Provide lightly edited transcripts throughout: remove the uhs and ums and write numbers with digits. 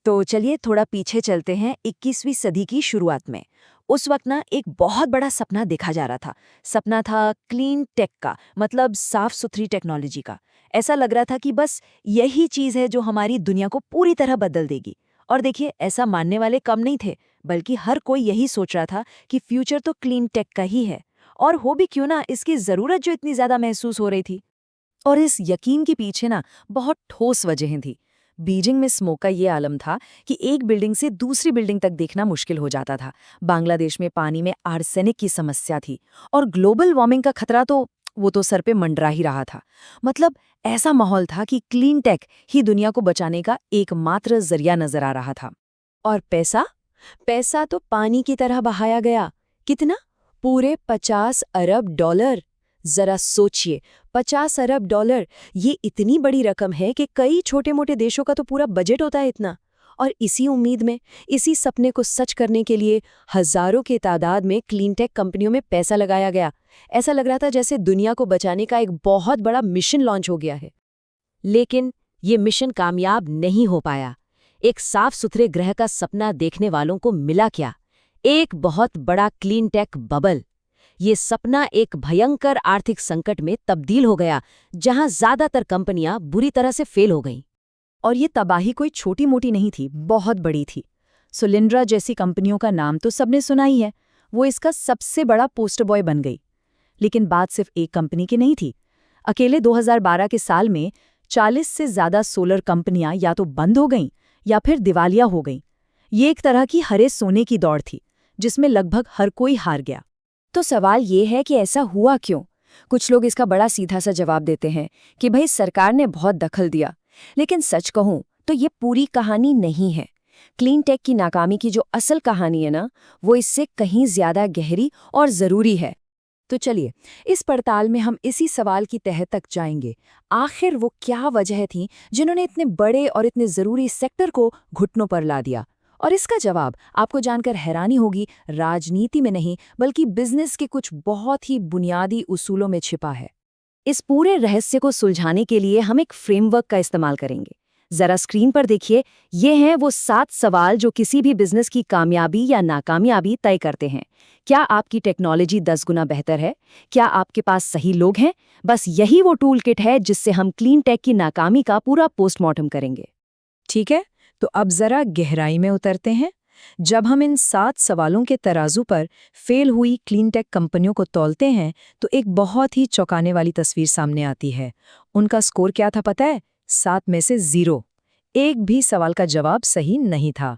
तो चलिए थोड़ा पीछे चलते हैं 21वीं सदी की शुरुआत में। उस वक्त ना एक बहुत बड़ा सपना देखा जा रहा था। सपना था क्लीन टेक का, मतलब साफ सुथरी टेक्नोलॉजी का। ऐसा लग रहा था कि बस यही चीज़ है जो हमारी दुनिया को पूरी तरह बदल देगी। और देखिए, ऐसा मानने वाले कम नहीं थे, बल्कि हर कोई यही सोच रहा था कि फ्यूचर तो क्लीन टेक का ही है। और हो भी क्यों ना, इसकी ज़रूरत जो इतनी ज़्यादा महसूस हो रही थी। और इस यकीन के पीछे ना बहुत ठोस वजहें थी। बीजिंग में स्मोक का ये आलम था कि एक बिल्डिंग से दूसरी बिल्डिंग तक देखना मुश्किल हो जाता था। बांग्लादेश में पानी में आर्सेनिक की समस्या थी। और ग्लोबल वार्मिंग का खतरा तो वो तो सर पे मंडरा ही रहा था। मतलब ऐसा माहौल था कि क्लीन टेक ही दुनिया को बचाने का एकमात्र जरिया नजर आ रहा था। और पैसा पैसा तो पानी की तरह बहाया गया। कितना? पूरे 50 अरब डॉलर। जरा सोचिए, 50 अरब डॉलर, ये इतनी बड़ी रकम है कि कई छोटे मोटे देशों का तो पूरा बजट होता है इतना। और इसी उम्मीद में, इसी सपने को सच करने के लिए हजारों के तादाद में क्लीन टेक कंपनियों में पैसा लगाया गया। ऐसा लग रहा था जैसे दुनिया को बचाने का एक बहुत बड़ा मिशन लॉन्च हो गया है। लेकिन ये मिशन कामयाब नहीं हो पाया। एक साफ सुथरे ग्रह का सपना देखने वालों को मिला क्या? एक बहुत बड़ा क्लीन टेक बबल। ये सपना एक भयंकर आर्थिक संकट में तब्दील हो गया, जहां ज्यादातर कंपनियां बुरी तरह से फेल हो गईं। और ये तबाही कोई छोटी मोटी नहीं थी, बहुत बड़ी थी। सोलिंड्रा जैसी कंपनियों का नाम तो सबने सुना ही है। वो इसका सबसे बड़ा पोस्टर बॉय बन गई। लेकिन बात सिर्फ एक कंपनी की नहीं थी। अकेले 2012 के साल में 40 से ज्यादा सोलर कंपनियां या तो बंद हो गईं या फिर दिवालिया हो गईं। ये एक तरह की हरे सोने की दौड़ थी, जिसमें लगभग हर कोई हार गया। तो सवाल ये है कि ऐसा हुआ क्यों? कुछ लोग इसका बड़ा सीधा सा जवाब देते हैं कि भाई सरकार ने बहुत दखल दिया। लेकिन सच कहूं तो ये पूरी कहानी नहीं है। क्लीन टेक की नाकामी की जो असल कहानी है ना, वो इससे कहीं ज्यादा गहरी और जरूरी है। तो चलिए, इस पड़ताल में हम इसी सवाल की तह तक जाएंगे। आखिर वो क्या वजह थी जिन्होंने इतने बड़े और इतने जरूरी सेक्टर को घुटनों पर ला दिया? और इसका जवाब आपको जानकर हैरानी होगी, राजनीति में नहीं बल्कि बिजनेस के कुछ बहुत ही बुनियादी उसूलों में छिपा है। इस पूरे रहस्य को सुलझाने के लिए हम एक फ्रेमवर्क का इस्तेमाल करेंगे। जरा स्क्रीन पर देखिए, ये हैं वो 7 सवाल जो किसी भी बिजनेस की कामयाबी या नाकामयाबी तय करते हैं। क्या आपकी टेक्नोलॉजी 10 गुना बेहतर है? क्या आपके पास सही लोग हैं? बस यही वो टूल किट है जिससे हम क्लीन टेक की नाकामी का पूरा पोस्टमार्टम करेंगे। ठीक है, तो अब जरा गहराई में उतरते हैं। जब हम इन 7 सवालों के तराजू पर फेल हुई क्लीन टेक कंपनियों को तौलते हैं, तो एक बहुत ही चौंकाने वाली तस्वीर सामने आती है। उनका स्कोर क्या था पता है? 7 में से 0। एक भी सवाल का जवाब सही नहीं था।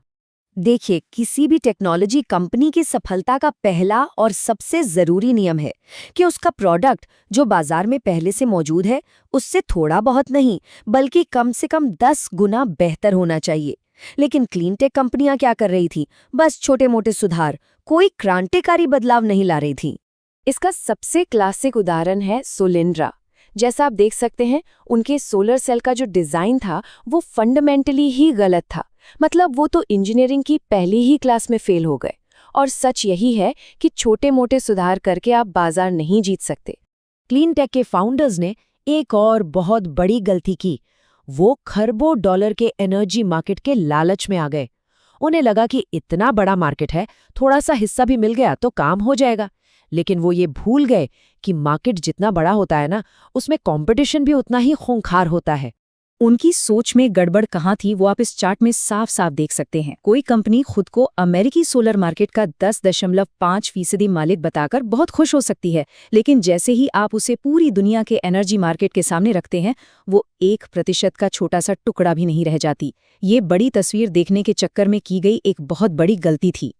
देखिए, किसी भी टेक्नोलॉजी कंपनी की सफलता का पहला और सबसे जरूरी नियम है कि उसका प्रोडक्ट जो बाजार में पहले से मौजूद है, उससे थोड़ा बहुत नहीं बल्कि कम से कम 10 गुना बेहतर होना चाहिए। लेकिन क्लीन टेक कंपनियां क्या कर रही थी? बस छोटे मोटे सुधार, कोई क्रांतिकारी बदलाव नहीं ला रही थी। इसका सबसे क्लासिक उदाहरण है सोलिंड्रा। जैसा आप देख सकते हैं, उनके सोलर सेल का जो डिजाइन था वो फंडामेंटली ही गलत था। मतलब वो तो इंजीनियरिंग की पहली ही क्लास में फेल हो गए। और सच यही है कि छोटे मोटे सुधार करके आप बाजार नहीं जीत सकते। क्लीन टेक के फाउंडर्स ने एक और बहुत बड़ी गलती की। वो खरबों डॉलर के एनर्जी मार्केट के लालच में आ गए। उन्हें लगा कि इतना बड़ा मार्केट है, थोड़ा सा हिस्सा भी मिल गया तो काम हो जाएगा। लेकिन वो ये भूल गए कि मार्केट जितना बड़ा होता है ना, उसमें कंपटीशन भी उतना ही खूंखार होता है। उनकी सोच में गड़बड़ कहाँ थी, वो आप इस चार्ट में साफ साफ देख सकते हैं। कोई कंपनी खुद को अमेरिकी सोलर मार्केट का 10.5% मालिक बताकर बहुत खुश हो सकती है, लेकिन जैसे ही आप उसे पूरी दुनिया के एनर्जी मार्केट के सामने रखते हैं, वो 1% का छोटा सा टुकड़ा भी नहीं रह जाती। ये बड़ी तस्वीर देखने के चक्कर में की गई एक बहुत बड़ी गलती थी।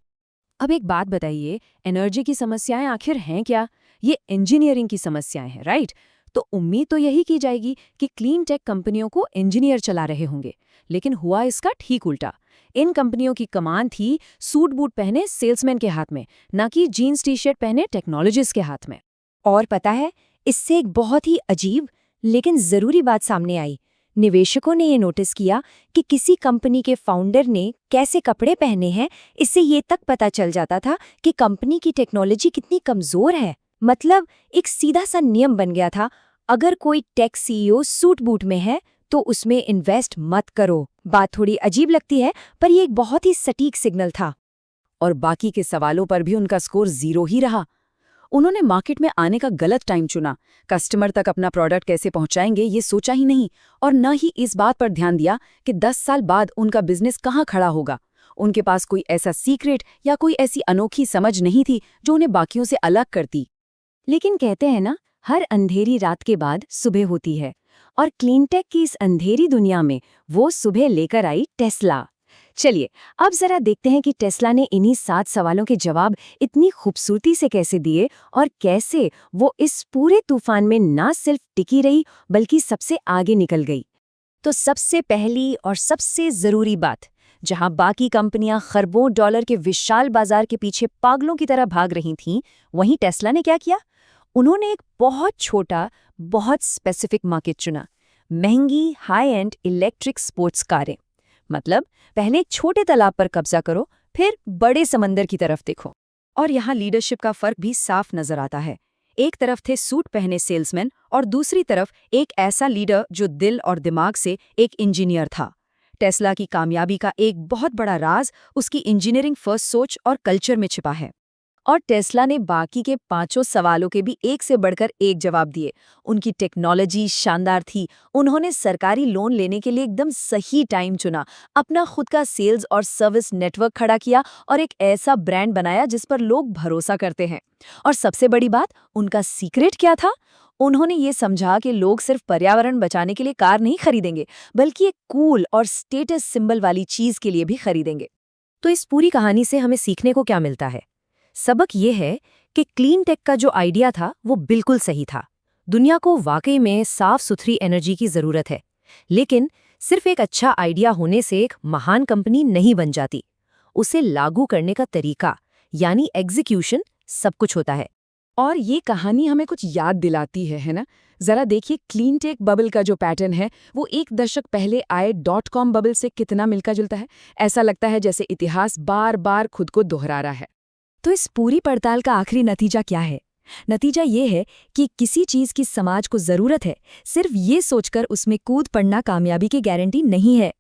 अब एक बात बताइए, एनर्जी की समस्याएं आखिर हैं क्या? ये इंजीनियरिंग की समस्याएं हैं, राइट? तो उम्मीद तो यही की जाएगी कि क्लीन टेक कंपनियों को इंजीनियर चला रहे होंगे। लेकिन हुआ इसका ठीक उल्टा। इन कंपनियों की कमान थी सूट बूट पहने सेल्समैन के हाथ में, न कि जीन्स टी शर्ट पहने टेक्नोलॉजिस्ट के हाथ में। और पता है, इससे एक बहुत ही अजीब लेकिन जरूरी बात सामने आई। निवेशकों ने ये नोटिस किया कि किसी कंपनी के फाउंडर ने कैसे कपड़े पहने हैं, इससे ये तक पता चल जाता था कि कंपनी की टेक्नोलॉजी कितनी कमजोर है। मतलब एक सीधा सा नियम बन गया था, अगर कोई टेक सीईओ सूट बूट में है तो उसमें इन्वेस्ट मत करो। बात थोड़ी अजीब लगती है, पर ये एक बहुत ही सटीक सिग्नल था। और बाकी के सवालों पर भी उनका स्कोर 0 ही रहा। उन्होंने मार्केट में आने का गलत टाइम चुना, कस्टमर तक अपना प्रोडक्ट कैसे पहुंचाएंगे ये सोचा ही नहीं, और न ही इस बात पर ध्यान दिया कि 10 साल बाद उनका बिजनेस कहाँ खड़ा होगा। उनके पास कोई ऐसा सीक्रेट या कोई ऐसी अनोखी समझ नहीं थी जो उन्हें बाकियों से अलग करती। लेकिन कहते हैं ना, हर अंधेरी रात के बाद सुबह होती है, और क्लीनटेक की इस अंधेरी दुनिया में वो सुबह लेकर आई टेस्ला। चलिए अब जरा देखते हैं कि टेस्ला ने इन्हीं 7 सवालों के जवाब इतनी खूबसूरती से कैसे दिए, और कैसे वो इस पूरे तूफान में ना सिर्फ टिकी रही बल्कि सबसे आगे निकल गई। तो सबसे पहली और सबसे जरूरी बात, जहां बाकी कंपनियां खरबों डॉलर के विशाल बाजार के पीछे पागलों की तरह भाग रही थीं, वहीं टेस्ला ने क्या किया? उन्होंने एक बहुत छोटा, बहुत स्पेसिफिक मार्केट चुना। महंगी हाई एंड इलेक्ट्रिक स्पोर्ट्स कारें। मतलब पहले एक छोटे तालाब पर कब्जा करो, फिर बड़े समंदर की तरफ देखो। और यहाँ लीडरशिप का फर्क भी साफ नजर आता है। एक तरफ थे सूट पहने सेल्समैन, और दूसरी तरफ एक ऐसा लीडर जो दिल और दिमाग से एक इंजीनियर था। टेस्ला की कामयाबी का एक बहुत बड़ा राज उसकी इंजीनियरिंग फर्स्ट सोच और कल्चर में छिपा है। और टेस्ला ने बाकी के 5 सवालों के भी एक से बढ़कर एक जवाब दिए। उनकी टेक्नोलॉजी शानदार थी, उन्होंने सरकारी लोन लेने के लिए एकदम सही टाइम चुना, अपना खुद का सेल्स और सर्विस नेटवर्क खड़ा किया, और एक ऐसा ब्रांड बनाया जिस पर लोग भरोसा करते हैं। और सबसे बड़ी बात, उनका सीक्रेट क्या था? उन्होंने ये समझा कि लोग सिर्फ पर्यावरण बचाने के लिए कार नहीं खरीदेंगे, बल्कि एक कूल और स्टेटस सिंबल वाली चीज के लिए भी खरीदेंगे। तो इस पूरी कहानी से हमें सीखने को क्या मिलता है? सबक ये है कि क्लीन टेक का जो आइडिया था वो बिल्कुल सही था। दुनिया को वाकई में साफ सुथरी एनर्जी की जरूरत है, लेकिन सिर्फ एक अच्छा आइडिया होने से एक महान कंपनी नहीं बन जाती। उसे लागू करने का तरीका, यानी एग्जीक्यूशन, सब कुछ होता है। और ये कहानी हमें कुछ याद दिलाती है ना? जरा देखिए, क्लीन टेक बबल का जो पैटर्न है वो 1 दशक पहले आए .com बबल से कितना मिलता जुलता है। ऐसा लगता है जैसे इतिहास बार बार खुद को दोहरा रहा है। तो इस पूरी पड़ताल का आखिरी नतीजा क्या है? नतीजा ये है कि किसी चीज की समाज को जरूरत है, सिर्फ ये सोचकर उसमें कूद पड़ना कामयाबी की गारंटी नहीं है।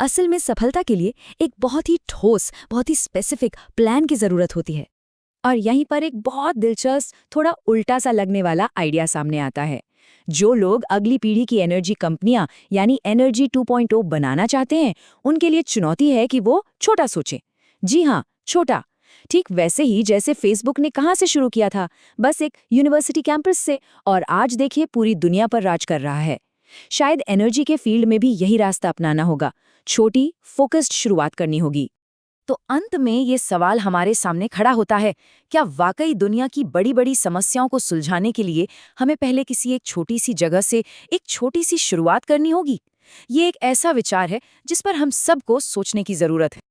असल में सफलता के लिए एक बहुत ही ठोस, बहुत ही स्पेसिफिक प्लान की जरूरत होती है। और यहीं पर एक बहुत दिलचस्प, थोड़ा उल्टा सा लगने वाला आइडिया सामने आता है। जो लोग अगली पीढ़ी की एनर्जी कंपनियां यानी एनर्जी 2.0 बनाना चाहते हैं, उनके लिए चुनौती है कि वो छोटा सोचें। जी हाँ, छोटा। ठीक वैसे ही जैसे फेसबुक ने कहाँ से शुरू किया था, बस एक यूनिवर्सिटी कैंपस से, और आज देखिए पूरी दुनिया पर राज कर रहा है। शायद एनर्जी के फील्ड में भी यही रास्ता अपनाना होगा, छोटी फोकस्ड शुरुआत करनी होगी। तो अंत में ये सवाल हमारे सामने खड़ा होता है, क्या वाकई दुनिया की बड़ी बड़ी समस्याओं को सुलझाने के लिए हमें पहले किसी एक छोटी सी जगह से एक छोटी सी शुरुआत करनी होगी? ये एक ऐसा विचार है जिस पर हम सबको सोचने की जरूरत है।